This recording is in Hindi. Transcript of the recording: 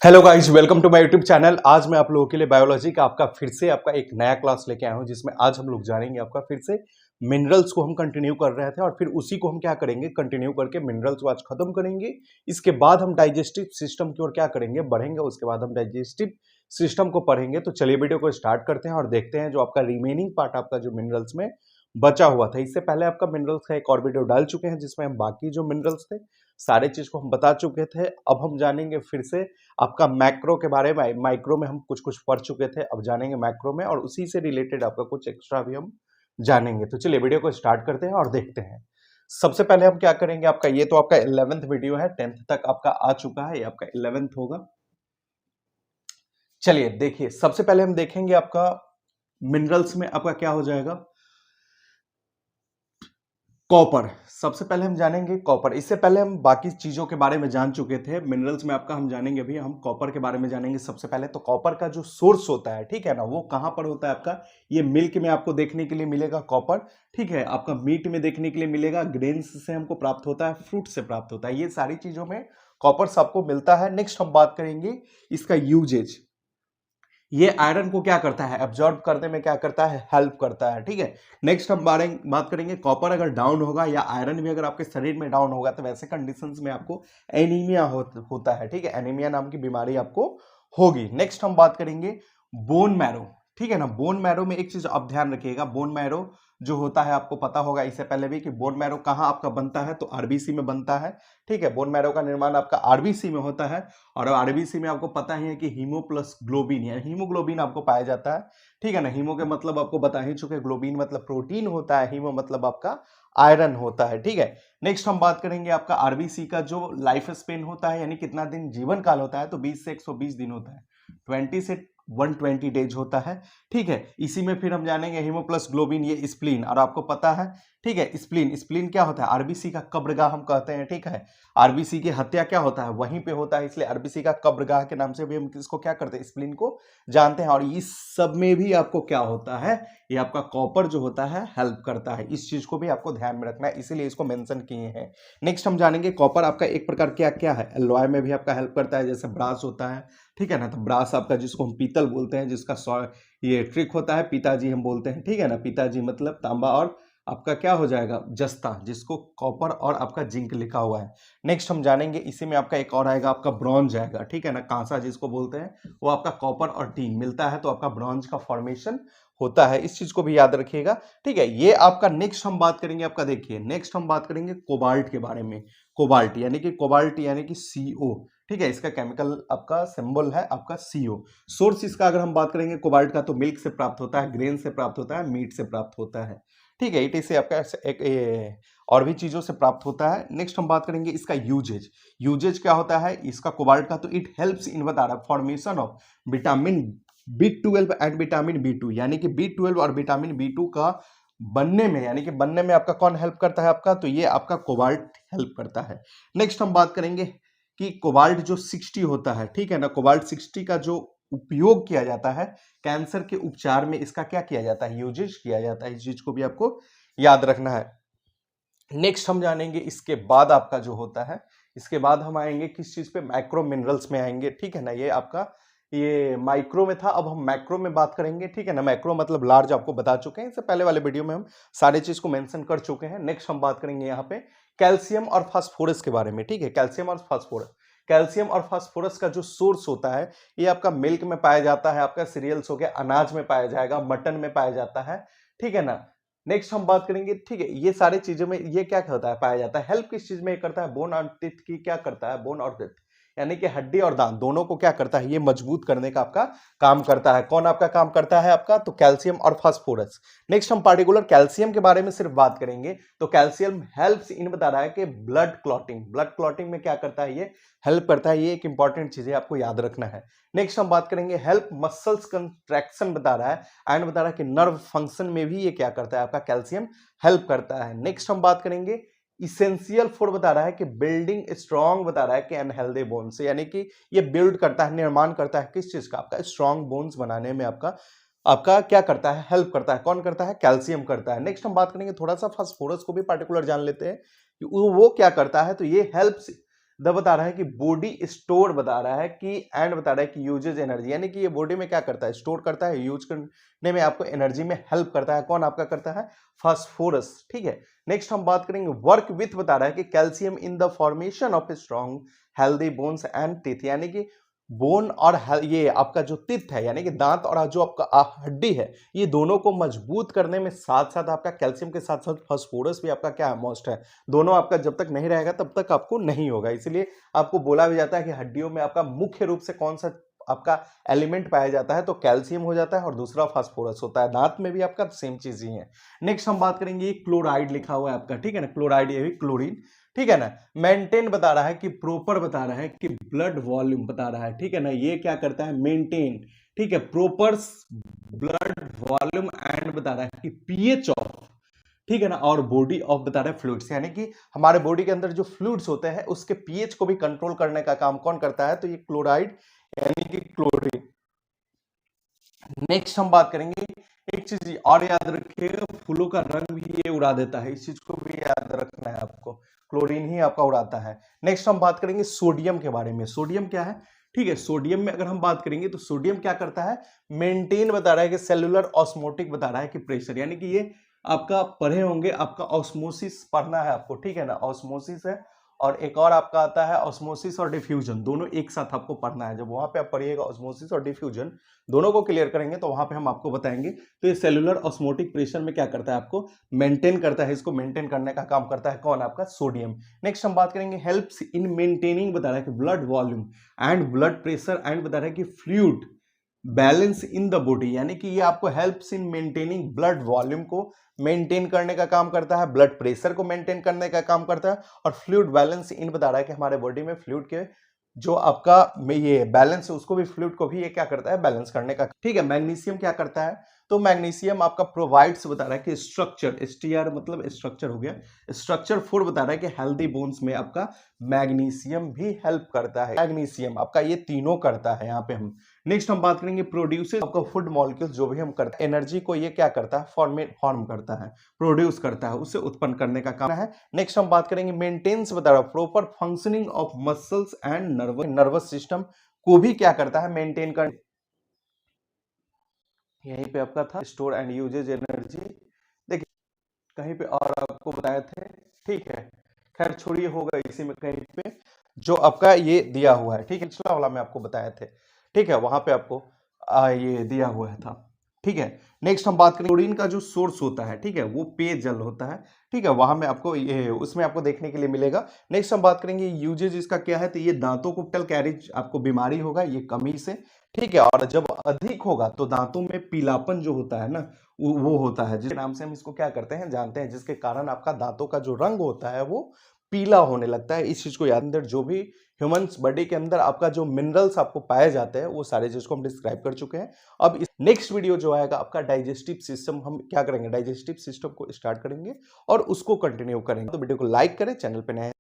Hello guys, welcome to my YouTube channel. आज मैं आप लोगों के लिए बायोलॉजी का आपका फिर से आपका एक नया क्लास लेके आया हूं, जिसमें आज हम लोग जानेंगे आपका फिर से मिनरल्स को हम कंटिन्यू कर रहे थे और फिर उसी को हम क्या करेंगे, कंटिन्यू करके मिनरल्स को आज खत्म करेंगे। इसके बाद हम डाइजेस्टिव सिस्टम की ओर क्या करेंगे, बढ़ेंगे। उसके बाद हम डाइजेस्टिव सिस्टम को पढ़ेंगे। तो चलिए वीडियो को स्टार्ट करते हैं और देखते हैं जो आपका रिमेनिंग पार्ट आपका जो मिनरल्स में बचा हुआ था। इससे पहले आपका मिनरल्स का एक और वीडियो डाल चुके हैं, जिसमें हम बाकी जो मिनरल्स थे सारे चीज को हम बता चुके थे। अब हम जानेंगे फिर से आपका मैक्रो के बारे में। माइक्रो में हम कुछ कुछ पढ़ चुके थे, अब जानेंगे मैक्रो में, और उसी से रिलेटेड आपका कुछ एक्स्ट्रा भी हम जानेंगे। तो चलिए वीडियो को स्टार्ट करते हैं और देखते हैं। सबसे पहले हम क्या करेंगे, आपका ये तो आपका 11th वीडियो है, 10th तक आपका आ चुका है, ये आपका 11th होगा। चलिए देखिए, सबसे पहले हम देखेंगे आपका मिनरल्स में आपका क्या हो जाएगा, कॉपर। सबसे पहले हम जानेंगे कॉपर। इससे पहले हम बाकी चीजों के बारे में जान चुके थे। मिनरल्स में आपका हम जानेंगे, अभी हम कॉपर के बारे में जानेंगे। सबसे पहले तो कॉपर का जो सोर्स होता है, ठीक है ना, वो कहां पर होता है आपका, ये मिल्क में आपको देखने के लिए मिलेगा कॉपर, ठीक है। आपका मीट में देखने के लिए मिलेगा, ग्रेन्स से हमको प्राप्त होता है, फ्रूट से प्राप्त होता है, ये सारी चीजों में कॉपर आपको मिलता है। नेक्स्ट हम बात करेंगे इसका यूजेज। ये आयरन को क्या करता है, एब्जॉर्ब करने में क्या करता है, हेल्प करता है, ठीक है। नेक्स्ट हम बात करेंगे कॉपर अगर डाउन होगा या आयरन भी अगर आपके शरीर में डाउन होगा तो वैसे कंडीशंस में आपको एनीमिया होता है, ठीक है। एनीमिया नाम की बीमारी आपको होगी। नेक्स्ट हम बात करेंगे बोन मैरो, ठीक है ना। बोन मैरो में एक चीज आप ध्यान रखिएगा, बोन मैरो जो होता है आपको पता होगा इससे पहले भी कि बोन मैरो कहाँ आपका बनता है, तो आरबीसी में बनता है, ठीक है। बोन मैरो का निर्माण आपका आरबीसी में होता है, और आरबीसी में आपको पता ही है कि हीमो प्लस ग्लोबिन या हीमोग्लोबिन आपको पाया जाता है, ठीक है ना। हीमो के मतलब आपको बता ही चुके, ग्लोबिन मतलब प्रोटीन होता है, हीमो मतलब आपका आयरन होता है, ठीक है। नेक्स्ट हम बात करेंगे आपका आरबीसी का जो लाइफ स्पेन होता है, यानी कितना दिन जीवन काल होता है, तो 20 से 120 दिन होता है, 20 से 120 डेज होता है, ठीक है। इसी में फिर हम जानेंगे हीमोप्लस ग्लोबिन, ये स्प्लीन, और आपको पता है, ठीक है, स्प्लीन स्प्लीन क्या होता है, आरबीसी का कब्रगाह हम कहते हैं, ठीक है। आरबीसी की हत्या क्या होता है, वहीं पे होता है, इसलिए आरबीसी का कब्रगाह के नाम से भी हम किसको क्या करते हैं, स्प्लीन को जानते हैं। और इस सब में भी आपको क्या होता है, ये आपका कॉपर जो होता है हेल्प करता है। इस चीज को भी आपको ध्यान में रखना है, इसीलिए इसको मेंशन किए हैं। नेक्स्ट हम जानेंगे कॉपर आपका एक प्रकार क्या क्या है, एलॉय में भी आपका हेल्प करता है, जैसे ब्रास होता है, ठीक है ना। तो ब्रास आपका जिसको हम पीतल बोलते हैं, जिसका ये ट्रिक होता है पिताजी हम बोलते हैं, ठीक है ना। पिताजी मतलब तांबा, और आपका क्या हो जाएगा, जस्ता, जिसको कॉपर और आपका जिंक लिखा हुआ है। नेक्स्ट हम जानेंगे इसी में आपका एक और आएगा, आपका ब्रॉन्ज आएगा, ठीक है ना। कांसा जिसको बोलते हैं, वो आपका कॉपर और टीन मिलता है तो आपका ब्रॉन्ज का फॉर्मेशन होता है। इस चीज को भी याद रखिएगा, ठीक है। ये आपका नेक्स्ट हम बात करेंगे आपका, देखिए नेक्स्ट हम बात करेंगे कोबाल्ट के बारे में। कोबाल्ट यानी कि सीओ, ठीक है। इसका केमिकल आपका सिंबल है आपका सीओ। सोर्स इसका अगर हम बात करेंगे कोबाल्ट का, तो मिल्क से प्राप्त होता है, ग्रेन से प्राप्त होता है, मीट से प्राप्त होता है, ठीक है। इट से आपका एक और भी चीजों से प्राप्त होता है। नेक्स्ट हम बात करेंगे इसका यूजेज। यूजेज क्या होता है इसका कोबाल्ट का, तो इट हेल्प्स इन बता रहा है formation of vitamin B12 and vitamin B2, यानी कि B12 और विटामिन B2 का बनने में, यानी कि बनने में आपका कौन हेल्प करता है आपका, तो ये आपका कोबाल्ट हेल्प करता है। नेक्स्ट हम बात करेंगे कि कोबाल्ट जो 60 होता है, ठीक है ना, कोबाल्ट 60 का जो उपयोग किया जाता है कैंसर के उपचार में, इसका क्या किया जाता है, यूजेज किया जाता है। इस चीज को भी आपको याद रखना है। नेक्स्ट हम जानेंगे इसके बाद आपका जो होता है, इसके बाद हम आएंगे किस चीज पे, माइक्रो मिनरल्स में आएंगे, ठीक है ना। ये आपका ये माइक्रो में था, अब हम मैक्रो में बात करेंगे, ठीक है ना। मैक्रो मतलब लार्ज, आपको बता चुके हैं, इससे पहले वाले वीडियो में हम सारे चीज को मेंशन कर चुके हैं। नेक्स्ट हम बात करेंगे यहाँ पे कैल्शियम और फास्फोरस के बारे में, ठीक है। कैल्शियम और फास्फोरस, कैल्शियम और फास्फोरस का जो सोर्स होता है, ये आपका मिल्क में पाया जाता है, आपका सीरियल्स हो गया, अनाज में पाया जाएगा, मटन में पाया जाता है, ठीक है ना। नेक्स्ट हम बात करेंगे, ठीक है, ये सारी चीजों में ये क्या होता है, पाया जाता है। हेल्प किस चीज में करता है, बोन और टिथ की क्या करता है, बोन और टिथ यानी कि हड्डी और दांत दोनों को क्या करता है, ये मजबूत करने का आपका काम करता है। कौन आपका काम करता है आपका, तो कैल्शियम और फास्फोरस। नेक्स्ट हम पार्टिकुलर कैल्शियम के बारे में सिर्फ बात करेंगे, तो कैल्शियम हेल्प्स इन बता रहा है कि ब्लड क्लॉटिंग, ब्लड क्लॉटिंग में क्या करता है, ये हेल्प करता है। ये एक इंपॉर्टेंट चीज है, आपको याद रखना है। नेक्स्ट हम बात करेंगे हेल्प मसल्स कंट्रैक्शन बता रहा है, एंड बता रहा है कि नर्व फंक्शन में भी ये क्या करता है, आपका कैल्शियम हेल्प करता है। नेक्स्ट हम बात करेंगे इसेंशियल फॉर बता रहा है कि बिल्डिंग स्ट्रॉन्ग बता रहा है कि अनहेल्दी बोन्स, यानी कि ये बिल्ड करता है, निर्माण करता है किस चीज का, आपका स्ट्रॉन्ग बोन्स बनाने में आपका आपका क्या करता है, हेल्प करता है। कौन करता है, कैल्शियम करता है। नेक्स्ट हम बात करेंगे थोड़ा सा फास्फोरस को भी पार्टिकुलर जान लेते हैं कि वो क्या करता है, तो ये हेल्प्स द बता रहा है कि बॉडी स्टोर बता रहा है कि एंड बता रहा है कि यूजेज एनर्जी, यानी कि ये बॉडी में क्या करता है, स्टोर करता है, यूज करने में आपको एनर्जी में हेल्प करता है। कौन आपका करता है, फास्फोरस, ठीक है। नेक्स्ट हम बात करेंगे वर्क विथ, बता रहा है कि calcium in the formation of a strong healthy bones and teeth, यानी कि बोन और ये आपका जो टिथ है यानी कि दांत और जो आपका हड्डी है, ये दोनों को मजबूत करने में साथ साथ आपका कैल्शियम के साथ साथ फास्फोरस भी आपका क्या मस्ट है। दोनों आपका जब तक नहीं रहेगा तब तक आपको नहीं होगा, इसलिए आपको बोला भी जाता है कि हड्डियों में आपका मुख्य रूप से कौन सा आपका एलिमेंट पाया जाता है, तो कैल्शियम हो जाता है और दूसरा फास्फोरस होता है। दांत में भी आपका सेम चीज ही है। नेक्स्ट हम बात करेंगे, क्लोराइड लिखा हुआ है आपका, ठीक है ना, क्लोराइड, ये भी क्लोरीन, ठीक है ना। मेंटेन बता रहा है कि प्रॉपर बता रहा है कि ब्लड वॉल्यूम बता रहा है, ठीक है ना, ये क्या करता है, मेंटेन, ठीक है, प्रॉपर ब्लड वॉल्यूम एंड बता रहा है कि पीएच ऑफ, ठीक है ना, और बॉडी ऑफ बता रहा है फ्लूइड्स, यानी कि हमारे बॉडी के अंदर जो फ्लूइड्स होते हैं उसके पीएच को भी कंट्रोल करने का काम कौन करता है, तो ये क्लोराइड यानी कि क्लोरीन। नेक्स्ट हम बात करेंगे, एक चीज और याद रखिएगा, फूलों का रंग भी ये उड़ा देता है, इस चीज को भी याद रखना है आपको, क्लोरीन ही आपका उड़ाता है। नेक्स्ट हम बात करेंगे सोडियम के बारे में। सोडियम क्या है, ठीक है, सोडियम में अगर हम बात करेंगे तो सोडियम क्या करता है, मेंटेन बता रहा है कि सेलुलर ऑस्मोटिक बता रहा है कि प्रेशर, यानी कि ये आपका पढ़े होंगे, आपका ऑस्मोसिस पढ़ना है आपको, ठीक है ना, ऑस्मोसिस है और एक और आपका आता है ऑस्मोसिस और डिफ्यूजन, दोनों एक साथ आपको पढ़ना है। जब वहां पे आप पढ़िएगा ऑस्मोसिस और डिफ्यूजन दोनों को क्लियर करेंगे तो वहां पे हम आपको बताएंगे। तो ये सेलुलर ऑस्मोटिक प्रेशर में क्या करता है, आपको मेंटेन करता है, इसको मेंटेन करने का काम करता है कौन, आपका सोडियम। नेक्स्ट हम बात करेंगे हेल्प्स इन मेंटेनिंग, बता रहा है कि blood volume and blood pressure and बता रहा है कि fluid balance in the body, यानी कि ये आपको helps in maintaining blood volume को मेंटेन करने का काम करता है, ब्लड प्रेशर को मेंटेन करने का काम करता है, और फ्लूइड बैलेंस इन बता रहा है कि हमारे बॉडी में फ्लूइड के जो आपका ये बैलेंस है उसको भी, फ्लूइड को भी ये क्या करता है, बैलेंस करने का, ठीक है। मैग्नीशियम क्या करता है, तो मैग्नीशियम आपका प्रोवाइड्स बता रहा है कि स्ट्रक्चर, एसटीआर मतलब स्ट्रक्चर हो गया, स्ट्रक्चर फूड बता रहा है कि हेल्दी बोन्स में आपका मैग्नीशियम भी हेल्प करता है, मैग्नीशियम आपका ये तीनों करता है यहाँ पे हम। नेक्स्ट हम बात करेंगे प्रोड्यूसेस आपका फूड मॉलिक्यूल्स, जो भी हम करते हैं एनर्जी को ये क्या करता है, फॉर्म करता है, प्रोड्यूस करता है, उसे उत्पन्न करने का काम है। नेक्स्ट हम बात करेंगे मेंटेन्स बता रहा है proper functioning of muscles and nervous system को भी क्या करता है, मेंटेन कर, यहीं पे आपका था स्टोर एंड यूजेज एनर्जी, देखिए कहीं पे और आपको बताए थे, ठीक है, खैर छोड़िए, होगा इसी में कहीं पे जो आपका ये दिया हुआ है, ठीक है, पिछला वाला में आपको बताए थे, ठीक है, वहां पे आपको ये दिया हुआ है था, ठीक है। नेक्स्ट हम बात करें क्लोरीन का जो सोर्स होता है, ठीक है, वो पेयजल होता है, ठीक है, वहां में आपको ये उसमें आपको देखने के लिए मिलेगा। नेक्स्ट हम बात करेंगे यूजेज इसका क्या है, तो ये दांतों को कैरिज आपको बीमारी होगा ये कमी से, ठीक है, और जब अधिक होगा तो दांतों में पीलापन जो होता है ना, वो होता है, जिस नाम से हम इसको क्या करते हैं जानते हैं, जिसके कारण आपका दांतों का जो रंग होता है वो पीला होने लगता है। इस चीज को याद, अंदर जो भी ह्यूमंस बॉडी के अंदर आपका जो मिनरल्स आपको पाए जाते हैं वो सारे चीज को हम डिस्क्राइब कर चुके हैं। अब इस नेक्स्ट वीडियो जो आएगा आपका डाइजेस्टिव सिस्टम, हम क्या करेंगे, डाइजेस्टिव सिस्टम को स्टार्ट करेंगे और उसको कंटिन्यू करेंगे। तो वीडियो को लाइक करें, चैनल पे नए